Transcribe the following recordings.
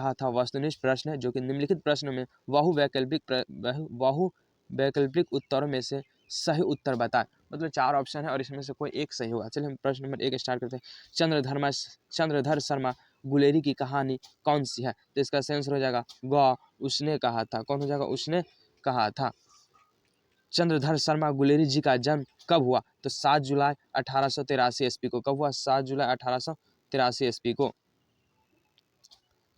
कहा था वस्तुनिष्ठ प्रश्न है, जो कि निम्नलिखित प्रश्नों में बहु वैकल्पिक उत्तरों में से सही उत्तर बताए। मतलब 4 ऑप्शन है और इसमें से कोई एक सही होगा। चलिए हम प्रश्न नंबर 1 स्टार्ट करते हैं। चंद्रधर शर्मा गुलेरी की कहानी कौन सी है? तो इसका सही आंसर हो जाएगा ग, उसने कहा था। कौन हो जाएगा? उसने कहा था। चंद्रधर शर्मा गुलेरी जी का जन्म कब हुआ? तो 7 जुलाई 1883 ईस्वी को। कब हुआ? 7 जुलाई 1883 ईस्वी को।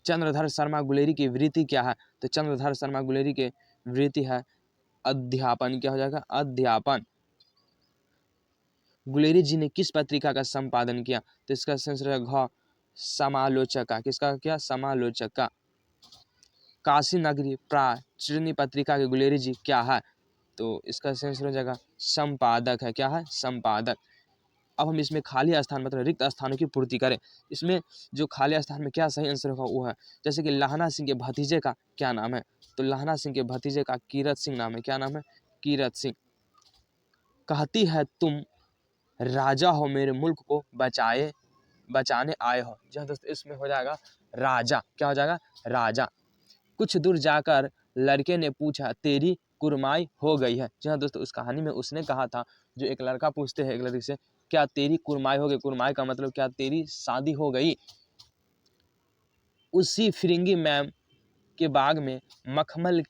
चंद्रधर शर्मा गुलेरी की वृत्ति क्या है? तो चंद्रधर शर्मा गुलेरी की वृत्ति है अध्यापन। क्या हो जाएगा? अध्यापन। गुलेरी जी ने किस पत्रिका का संपादन किया? तो इसका आंसर है घ, समालोचका। किसका क्या? समालोचका। काशी नगरी प्राचीन पत्रिका के गुलेरी जी क्या है? तो इसका आंसर हो जाएगा संपादक है। क्या है? संपादक। अब हम इसमें खाली स्थान मतलब रिक्त स्थानों की पूर्ति करें। इसमें जो खाली स्थान में क्या सही आंसर होगा वो है, जैसे कि लहना सिंह के भतीजे का क्या नाम है? तो लहना सिंह के भतीजे का कीरत सिंह नाम है। क्या नाम है? कीरत सिंह। कहती है तुम राजा हो, मेरे मुल्क को बचाने आए हो। जी हाँ दोस्तों, इसमें हो जाएगा राजा। क्या हो जाएगा? राजा। कुछ दूर जाकर लड़के ने पूछा तेरी कुरमाई हो गई है। जी हाँ दोस्तों, उस कहानी में उसने कहा था, जो एक लड़का पूछते हैं एक लड़की से, क्या तेरी कुरमाई हो गई? कुरमाई का मतलब क्या? तेरी शादी हो गई। उसी फिरंगी मैम के बाग में मखमल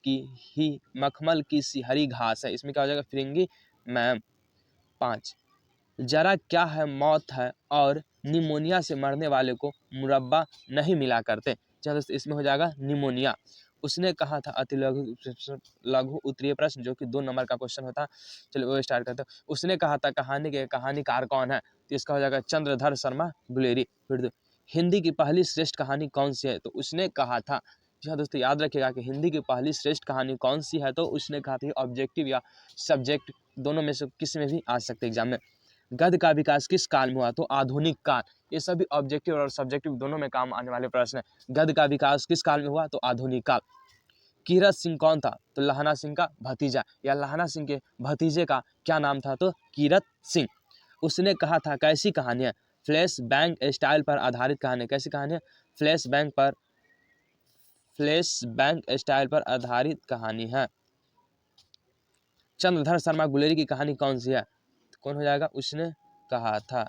की सी हरी घास है। इसमें क्या हो जाएगा? फिरंगी मैम। 5, जरा क्या है मौत है और निमोनिया से मरने वाले को मुरब्बा नहीं मिला करते। चलो इसमें हो जाएगा निमोनिया। उसने कहा था अति लघु उत्तरीय प्रश्न, जो कि 2 नंबर का क्वेश्चन होता है। चलिए वो स्टार्ट करते हैं। उसने कहा था कहानी के कहानीकार कौन है? तो इसका हो जाएगा चंद्रधर शर्मा गुलेरी। फिर हिंदी की पहली श्रेष्ठ कहानी कौन सी है? तो उसने कहा था, जी हाँ दोस्तों याद रखिएगा कि हिंदी की पहली श्रेष्ठ कहानी कौन सी है, तो उसने कहा था ऑब्जेक्टिव या सब्जेक्ट दोनों में से किसी में भी आ सकते एग्जाम में। गद्य का विकास किस काल में हुआ? तो आधुनिक काल। ये सभी ऑब्जेक्टिव और सब्जेक्टिव दोनों में काम आने वाले प्रश्न है। गद्य का विकास किस काल में हुआ? तो आधुनिक काल। कीरत सिंह कौन था? तो लहना सिंह का भतीजा, या लहना सिंह के भतीजे का क्या नाम था? तो कीरत सिंह। उसने कहा था कैसी कहानी है? फ्लैश बैंक स्टाइल पर आधारित कहानी। कैसी कहानी है? फ्लैश बैंक स्टाइल पर आधारित कहानी है। चंद्रधर शर्मा गुलेरी की कहानी कौन सी है? कौन हो जाएगा? उसने कहा था।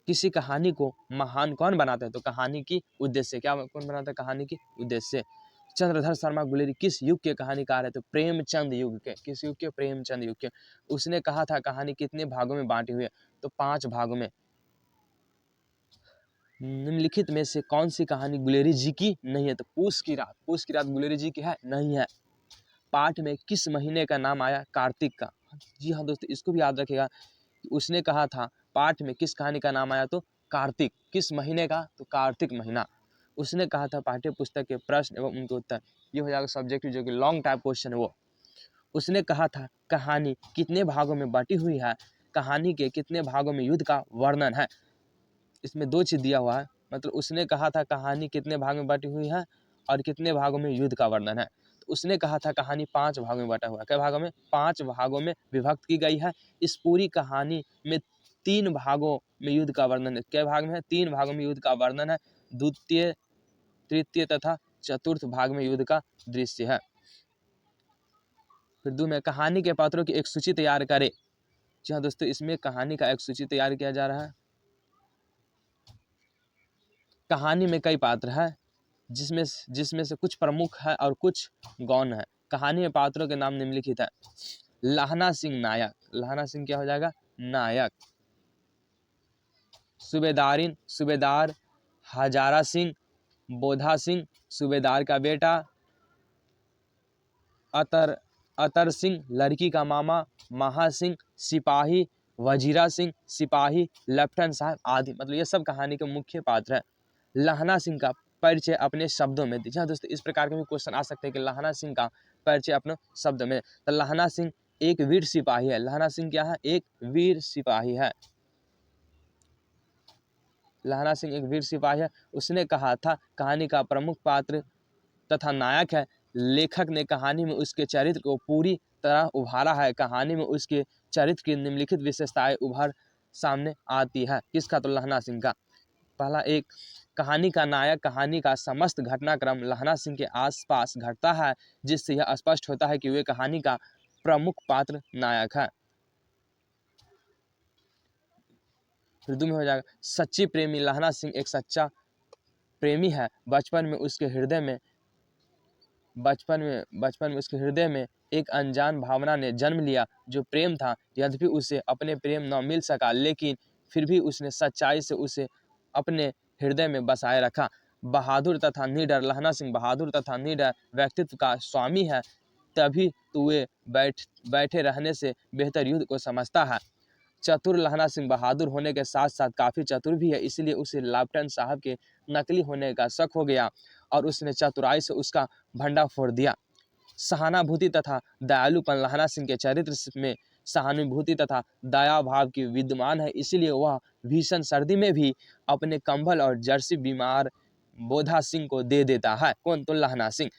किसी कहानी को महान कौन बनाता है? तो कहानी की उद्देश्य। क्या कौन बनाता है? कहानी की उद्देश्य। चंद्रधर शर्मा गुलेरी किस युग के कहानीकार है? तो प्रेमचंद युग के। किस युग के? प्रेमचंद युग के। उसने कहा था कहानी कितने भागों में बांटी हुई है? तो 5 भागों में। निम्नलिखित में से कौन सी कहानी गुलेरी जी की नहीं है? तो पूस की रात गुलेरी जी की है? नहीं है। पाठ में किस महीने का नाम आया? कार्तिक का। जी हाँ दोस्तों, इसको भी याद रखेगा। उसने कहा था पाठ में किस कहानी का नाम आया? तो कार्तिक। किस महीने का? तो कार्तिक महीना। उसने कहा था पाठ्य पुस्तक के प्रश्न एवं उनके उत्तर। ये हो जाएगा सब्जेक्टिव, जो कि लॉन्ग टाइप क्वेश्चन है वो। उसने कहा था कहानी कितने भागों में बटी हुई है? कहानी के कितने भागों में युद्ध का वर्णन है? इसमें 2 चीज दिया हुआ है। मतलब उसने कहा था कहानी कितने भाग में बटी हुई है और कितने भागों में युद्ध का वर्णन है। तो उसने कहा था कहानी 5 भागों में बटा हुआ है। कई भागों में? 5 भागों में विभक्त की गई है। इस पूरी कहानी में 3 भागों में युद्ध का वर्णन है। कई भाग में है? 3 भागों में युद्ध का वर्णन है। द्वितीय, तृतीय तथा चतुर्थ भाग में युद्ध का दृश्य है। फिर 2 में कहानी के पात्रों की एक सूची तैयार करें। जी हाँ दोस्तों, इसमें कहानी का एक सूची तैयार किया जा रहा है। कहानी में कई पात्र हैं, जिसमें से कुछ प्रमुख है और कुछ गौण है। कहानी में पात्रों के नाम निम्नलिखित है। लहना सिंह नायक। लहना सिंह क्या हो जाएगा? नायक। सूबेदार हजारा सिंह, बोधा सिंह सूबेदार का बेटा, अतर सिंह लड़की का मामा, महा सिंह सिपाही, वजीरा सिंह सिपाही, लेफ्टिनेंट साहब आदि। मतलब ये सब कहानी के मुख्य पात्र हैं। लहना सिंह का परिचय अपने शब्दों में दीजिए। दोस्तों इस प्रकार के भी क्वेश्चन आ सकते हैं कि लहना सिंह का परिचय अपने शब्द में। तो लहना सिंह एक वीर सिपाही है। लहना सिंह क्या है? एक वीर सिपाही है। लहना सिंह एक वीर सिपाही है। उसने कहा था कहानी का प्रमुख पात्र तथा नायक है। लेखक ने कहानी में उसके चरित्र को पूरी तरह उभारा है। कहानी में उसके चरित्र की निम्नलिखित विशेषताएं उभर सामने आती है। किसका? तो लहना सिंह का। पहला, एक कहानी का नायक कहानी का समस्त घटनाक्रम लहना सिंह के आसपास घटता है, जिससे यह स्पष्ट होता है कि वे कहानी का प्रमुख पात्र नायक है। उर्दू में हो जाएगा, सच्ची प्रेमी लहना सिंह एक सच्चा प्रेमी है। बचपन में उसके हृदय में एक अनजान भावना ने जन्म लिया जो प्रेम था। यद्यपि उसे अपने प्रेम न मिल सका, लेकिन फिर भी उसने सच्चाई से उसे अपने हृदय में बसाए रखा। बहादुर तथा निडर लहना सिंह बहादुर तथा निडर व्यक्तित्व का स्वामी है, तभी तो वे बैठे रहने से बेहतर युद्ध को समझता है। चतुर लहना सिंह बहादुर होने के साथ साथ काफ़ी चतुर भी है, इसलिए उसे लेफ्टिनेंट साहब के नकली होने का शक हो गया और उसने चतुराई से उसका भंडा फोड़ दिया। सहानुभूति तथा दयालुपन लहना सिंह के चरित्र में सहानुभूति तथा दया भाव की विद्यमान है, इसलिए वह भीषण सर्दी में भी अपने कंबल और जर्सी बीमार बोधा सिंह को दे देता है। कौन? तो लहना सिंह।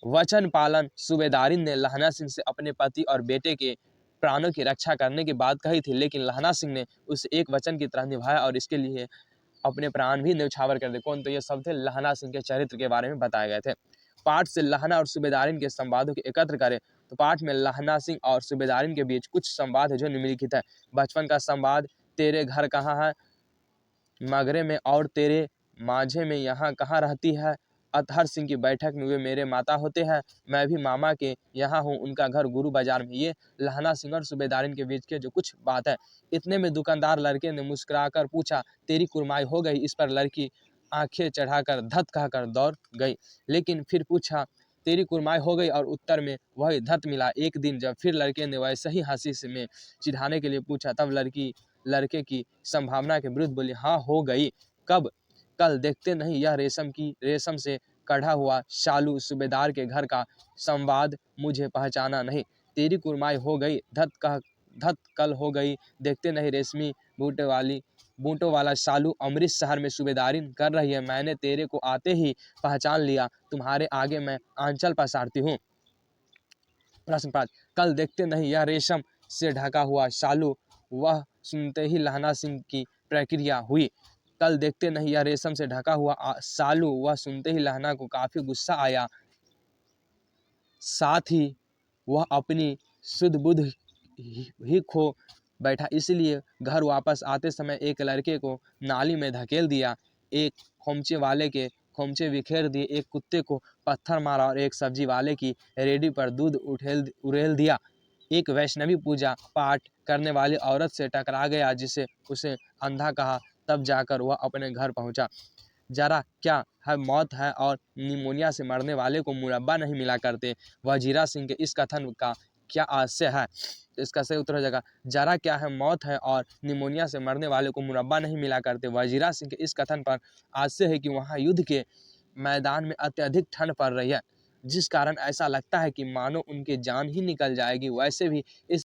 वचन पालन सूबेदारी ने लहना सिंह से अपने पति और बेटे के प्राणों की रक्षा करने की बात कही थी, लेकिन लहना सिंह ने उसे एक वचन की तरह निभाया और इसके लिए अपने प्राण भी न्यौछावर कर दिए। कौन? तो ये सब थे लहना सिंह के चरित्र के बारे में बताए गए थे। पाठ से लहना और सूबेदारिन के संवादों को एकत्र करें तो पाठ में लहना सिंह और सूबेदारिन के बीच कुछ संवाद है जो निम्नलिखित है। बचपन का संवाद, तेरे घर कहाँ है मगरे में और तेरे माझे में यहाँ कहाँ रहती है। अतहर सिंह की बैठक में वे मेरे माता होते हैं, मैं भी मामा के यहाँ हूँ, उनका घर गुरु बाजार में। ये लहना सिंह और सूबेदारिन के बीच के जो कुछ बात है। इतने में दुकानदार लड़के ने मुस्कुराकर पूछा, तेरी कुरमाई हो गई? इस पर लड़की आंखें चढ़ाकर धत कहकर दौड़ गई, लेकिन फिर पूछा, तेरी कुरमाई हो गई? और उत्तर में वही धत मिला। एक दिन जब फिर लड़के ने वैसे ही हंसी से में चिढ़ाने के लिए पूछा, तब लड़की लड़के की संभावना के विरुद्ध बोली, हाँ हो गई। कब? कल देखते नहीं यह रेशम से कढ़ा हुआ शालू सूबेदार के घर का संवाद मुझे पहचाना नहीं। तेरी कुरमाई हो गई धत कल हो गई, देखते नहीं रेशमी बूटों वाला शालू अमृत शहर में सूबेदारी कर रही है। मैंने तेरे को आते ही पहचान लिया, तुम्हारे आगे मैं आंचल पसारती हूँ। प्रश्न 5, कल देखते नहीं यह रेशम से ढका हुआ शालू। वह सुनते ही लहना सिंह की प्रक्रिया हुई। कल देखते नहीं यह रेशम से ढका हुआ शालू। वह सुनते ही लहना को काफी गुस्सा आया, साथ ही वह अपनी शुद्ध बुद्ध ही खो बैठा। इसलिए घर वापस आते समय एक लड़के को नाली में धकेल दिया, एक खोमचे वाले के खोमचे बिखेर दिए, एक कुत्ते को पत्थर मारा और एक सब्जी वाले की रेडी पर दूध उड़ेल दिया। एक वैष्णवी पूजा पाठ करने वाली औरत से टकरा गया, जिसे उसे अंधा कहा। तब जाकर वह अपने घर पहुंचा। जरा क्या है मौत है और निमोनिया से मरने वाले को मुरब्बा नहीं मिला करते। वजीरा सिंह के इस कथन का क्या आशय है? तो इसका सही उत्तर हो जाएगा, जरा क्या है मौत है और निमोनिया से मरने वाले को मुरब्बा नहीं मिला करते। वजीरा सिंह के इस कथन पर आशय है कि वहाँ युद्ध के मैदान में अत्यधिक ठंड पड़ रही है, जिस कारण ऐसा लगता है कि मानो उनकी जान ही निकल जाएगी। वैसे भी इस